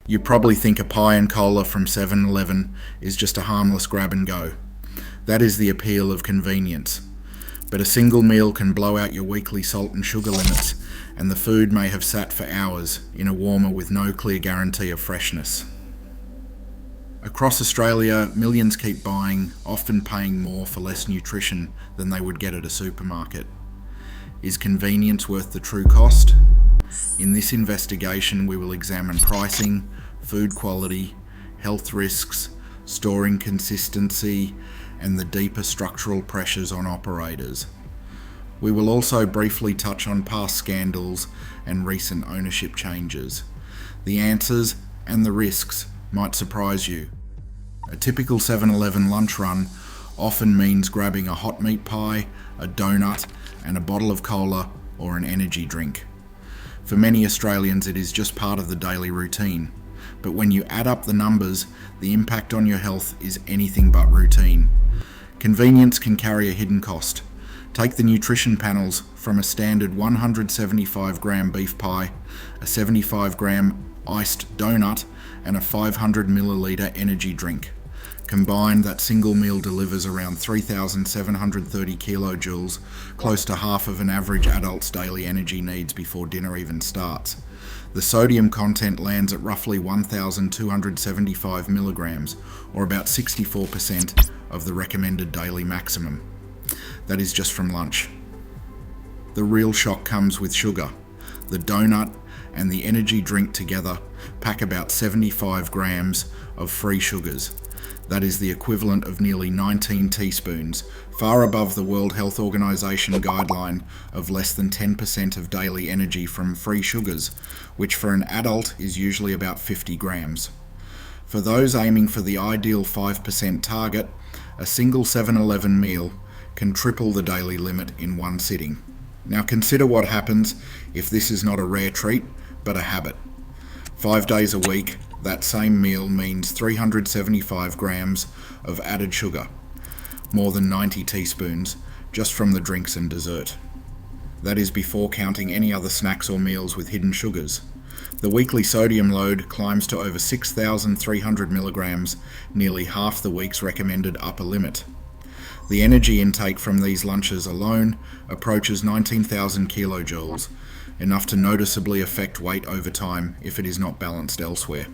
You probably think a pie and cola from 7-Eleven is just a harmless grab and go. That is the appeal of convenience. But a single meal can blow out your weekly salt and sugar limits, and the food may have sat for hours in a warmer with no clear guarantee of freshness. Across Australia, millions keep buying, often paying more for less nutrition than they would get at a supermarket. Is convenience worth the true cost? In this investigation, we will examine pricing, food quality, health risks, storing consistency, and the deeper structural pressures on operators. We will also briefly touch on past scandals and recent ownership changes. The answers and the risks might surprise you. A typical 7-Eleven lunch run often means grabbing a hot meat pie, a donut, and a bottle of cola or an energy drink. For many Australians, it is just part of the daily routine. But when you add up the numbers, the impact on your health is anything but routine. Convenience can carry a hidden cost. Take the nutrition panels from a standard 175 gram beef pie, a 75 gram iced donut, and a 500 milliliter energy drink. Combined, that single meal delivers around 3,730 kilojoules, close to half of an average adult's daily energy needs before dinner even starts. The sodium content lands at roughly 1,275 milligrams, or about 64% of the recommended daily maximum. That is just from lunch. The real shock comes with sugar. The donut and the energy drink together pack about 75 grams of free sugars. That is the equivalent of nearly 19 teaspoons, far above the World Health Organization guideline of less than 10% of daily energy from free sugars, which for an adult is usually about 50 grams. For those aiming for the ideal 5% target, a single 7-Eleven meal can triple the daily limit in one sitting. Now consider what happens if this is not a rare treat, but a habit. 5 days a week, that same meal means 375 grams of added sugar, more than 90 teaspoons, just from the drinks and dessert. That is before counting any other snacks or meals with hidden sugars. The weekly sodium load climbs to over 6,300 milligrams, nearly half the week's recommended upper limit. The energy intake from these lunches alone approaches 19,000 kilojoules, enough to noticeably affect weight over time if it is not balanced elsewhere.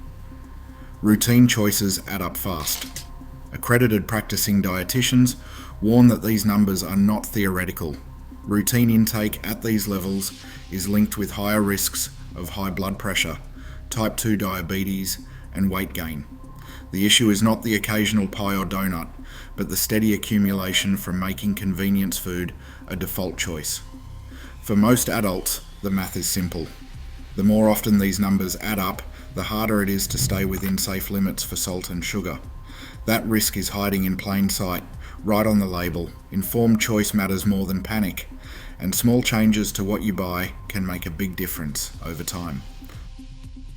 Routine choices add up fast. Accredited practicing dietitians warn that these numbers are not theoretical. Routine intake at these levels is linked with higher risks of high blood pressure, type 2 diabetes, and weight gain. The issue is not the occasional pie or donut, but the steady accumulation from making convenience food a default choice. For most adults, the math is simple. The more often these numbers add up, the harder it is to stay within safe limits for salt and sugar. That risk is hiding in plain sight, right on the label. Informed choice matters more than panic, and small changes to what you buy can make a big difference over time.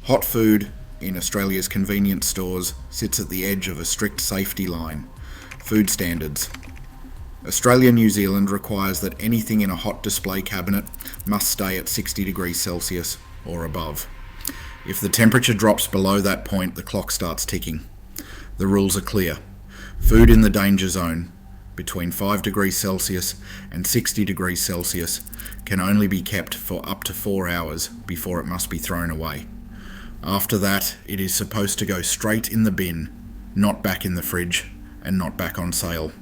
Hot food in Australia's convenience stores sits at the edge of a strict safety line. Food standards. Australia New Zealand requires that anything in a hot display cabinet must stay at 60 degrees Celsius or above. If the temperature drops below that point, the clock starts ticking. The rules are clear. Food in the danger zone, between 5 degrees Celsius and 60 degrees Celsius, can only be kept for up to 4 hours before it must be thrown away. After that, it is supposed to go straight in the bin, not back in the fridge, and not back on sale.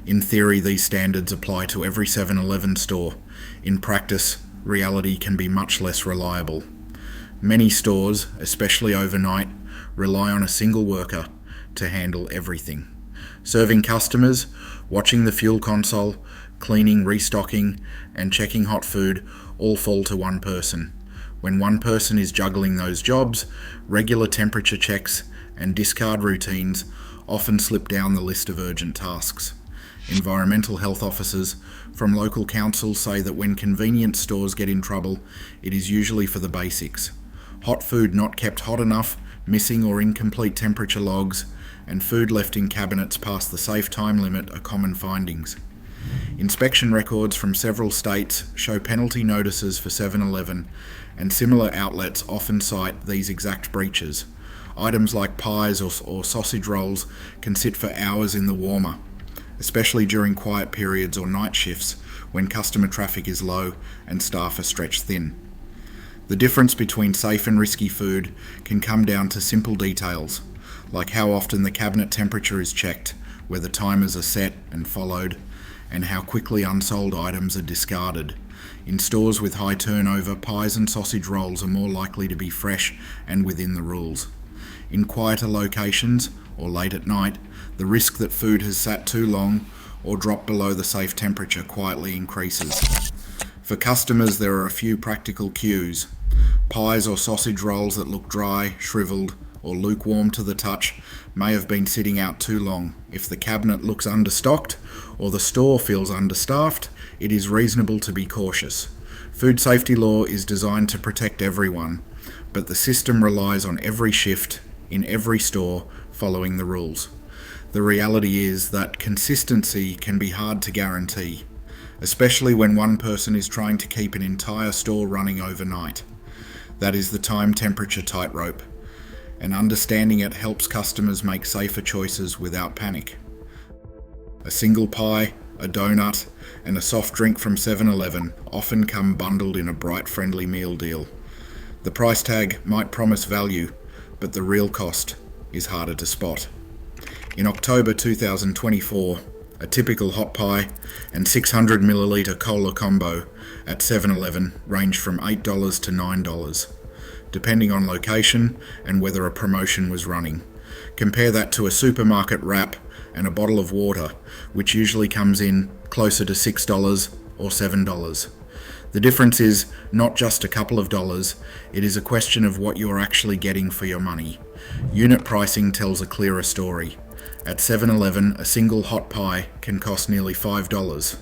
In theory, these standards apply to every 7-Eleven store. In practice, reality can be much less reliable. Many stores, especially overnight, rely on a single worker to handle everything. Serving customers, watching the fuel console, cleaning, restocking, and checking hot food all fall to one person. When one person is juggling those jobs, regular temperature checks and discard routines often slip down the list of urgent tasks. Environmental health officers from local councils say that when convenience stores get in trouble, it is usually for the basics. Hot food not kept hot enough, missing or incomplete temperature logs, and food left in cabinets past the safe time limit are common findings. Inspection records from several states show penalty notices for 7-Eleven, and similar outlets often cite these exact breaches. Items like pies or sausage rolls can sit for hours in the warmer, especially during quiet periods or night shifts when customer traffic is low and staff are stretched thin. The difference between safe and risky food can come down to simple details, like how often the cabinet temperature is checked, whether timers are set and followed, and how quickly unsold items are discarded. In stores with high turnover, pies and sausage rolls are more likely to be fresh and within the rules. In quieter locations, or late at night, the risk that food has sat too long or dropped below the safe temperature quietly increases. For customers, there are a few practical cues. Pies or sausage rolls that look dry, shriveled, or lukewarm to the touch may have been sitting out too long. If the cabinet looks understocked or the store feels understaffed, it is reasonable to be cautious. Food safety law is designed to protect everyone, but the system relies on every shift in every store following the rules. The reality is that consistency can be hard to guarantee, especially when one person is trying to keep an entire store running overnight. That is the time temperature tightrope, and understanding it helps customers make safer choices without panic. A single pie, a donut, and a soft drink from 7-Eleven often come bundled in a bright, friendly meal deal. The price tag might promise value, but the real cost is harder to spot. In October 2024, a typical hot pie and 600ml cola combo at 7-Eleven ranged from $8 to $9, depending on location and whether a promotion was running. Compare that to a supermarket wrap and a bottle of water, which usually comes in closer to $6 or $7. The difference is not just a couple of dollars, it is a question of what you're actually getting for your money. Unit pricing tells a clearer story. At 7-Eleven, a single hot pie can cost nearly $5,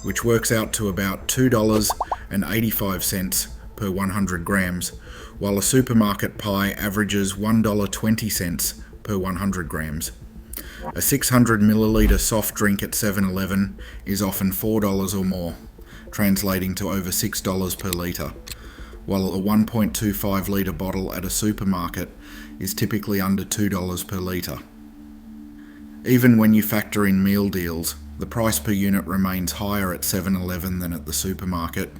which works out to about $2.85 per 100 grams, while a supermarket pie averages $1.20 per 100 grams. A 600ml soft drink at 7-Eleven is often $4 or more, translating to over $6 per litre, while a 1.25 litre bottle at a supermarket is typically under $2 per litre. Even when you factor in meal deals, the price per unit remains higher at 7-Eleven than at the supermarket,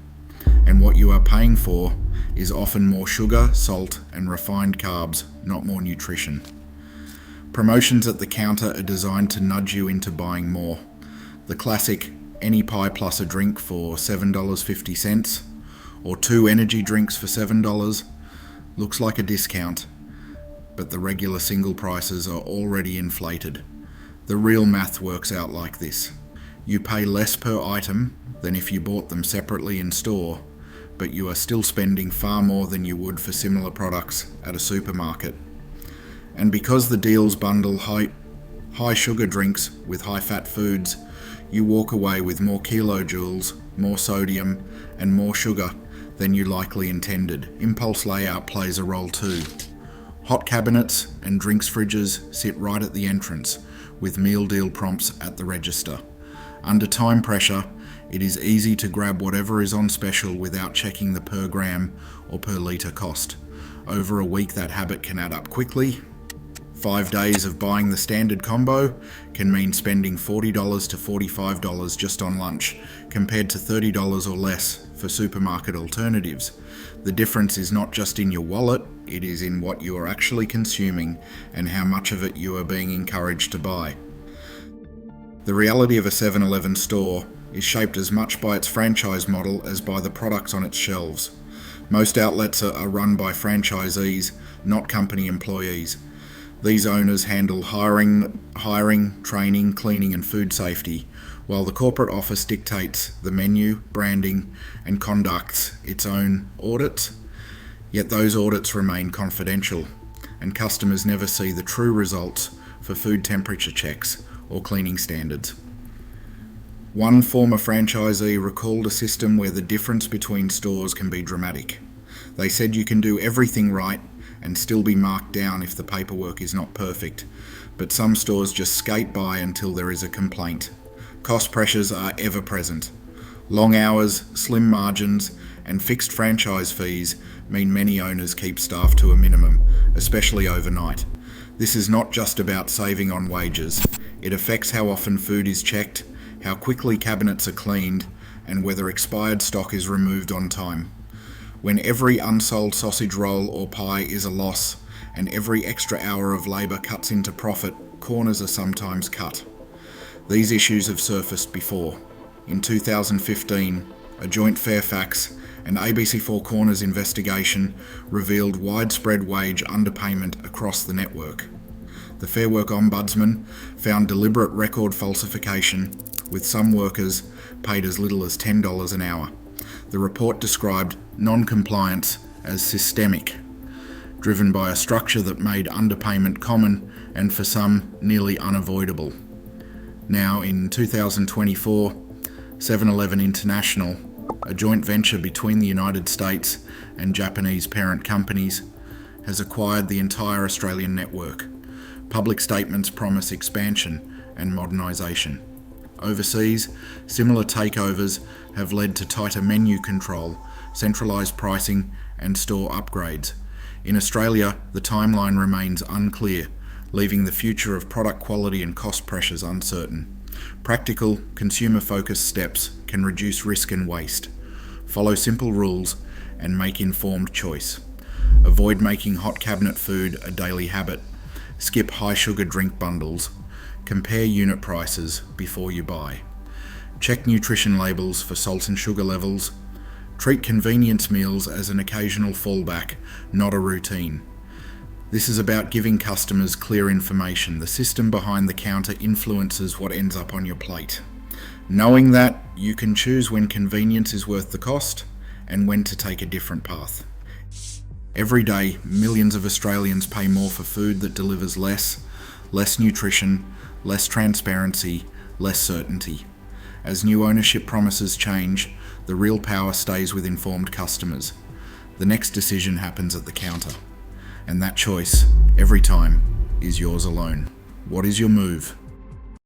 and what you are paying for is often more sugar, salt, and refined carbs, not more nutrition. Promotions at the counter are designed to nudge you into buying more. The classic any pie plus a drink for $7.50 or 2 energy drinks for $7 looks like a discount, but the regular single prices are already inflated. The real math works out like this. You pay less per item than if you bought them separately in store, but you are still spending far more than you would for similar products at a supermarket. And because the deals bundle high sugar drinks with high fat foods, you walk away with more kilojoules, more sodium, and more sugar than you likely intended. Impulse layout plays a role too. Hot cabinets and drinks fridges sit right at the entrance, with meal deal prompts at the register. Under time pressure, it is easy to grab whatever is on special without checking the per gram or per litre cost. Over a week, that habit can add up quickly. 5 days of buying the standard combo can mean spending $40 to $45 just on lunch, compared to $30 or less for supermarket alternatives. The difference is not just in your wallet, it is in what you are actually consuming and how much of it you are being encouraged to buy. The reality of a 7-Eleven store is shaped as much by its franchise model as by the products on its shelves. Most outlets are run by franchisees, not company employees. These owners handle hiring, training, cleaning and food safety, while the corporate office dictates the menu, branding and conducts its own audits. Yet those audits remain confidential, and customers never see the true results for food temperature checks or cleaning standards. One former franchisee recalled a system where the difference between stores can be dramatic. They said you can do everything right and still be marked down if the paperwork is not perfect, but some stores just skate by until there is a complaint. Cost pressures are ever present. Long hours, slim margins, and fixed franchise fees mean many owners keep staff to a minimum, especially overnight. This is not just about saving on wages. It affects how often food is checked, how quickly cabinets are cleaned, and whether expired stock is removed on time. When every unsold sausage roll or pie is a loss, and every extra hour of labour cuts into profit, corners are sometimes cut. These issues have surfaced before. In 2015, a joint Fairfax and ABC Four Corners investigation revealed widespread wage underpayment across the network. The Fair Work Ombudsman found deliberate record falsification, with some workers paid as little as $10 an hour. The report described non-compliance as systemic, driven by a structure that made underpayment common and for some nearly unavoidable. Now in 2024, 7-Eleven International, a joint venture between the United States and Japanese parent companies, has acquired the entire Australian network. Public statements promise expansion and modernisation. Overseas, similar takeovers have led to tighter menu control, centralised pricing and store upgrades. In Australia, the timeline remains unclear, leaving the future of product quality and cost pressures uncertain. Practical, consumer-focused steps can reduce risk and waste. Follow simple rules and make informed choice. Avoid making hot cabinet food a daily habit. Skip high-sugar drink bundles. Compare unit prices before you buy. Check nutrition labels for salt and sugar levels. Treat convenience meals as an occasional fallback, not a routine. This is about giving customers clear information. The system behind the counter influences what ends up on your plate. Knowing that, you can choose when convenience is worth the cost and when to take a different path. Every day, millions of Australians pay more for food that delivers less nutrition, less transparency, less certainty. As new ownership promises change, the real power stays with informed customers. The next decision happens at the counter. And that choice, every time, is yours alone. What is your move?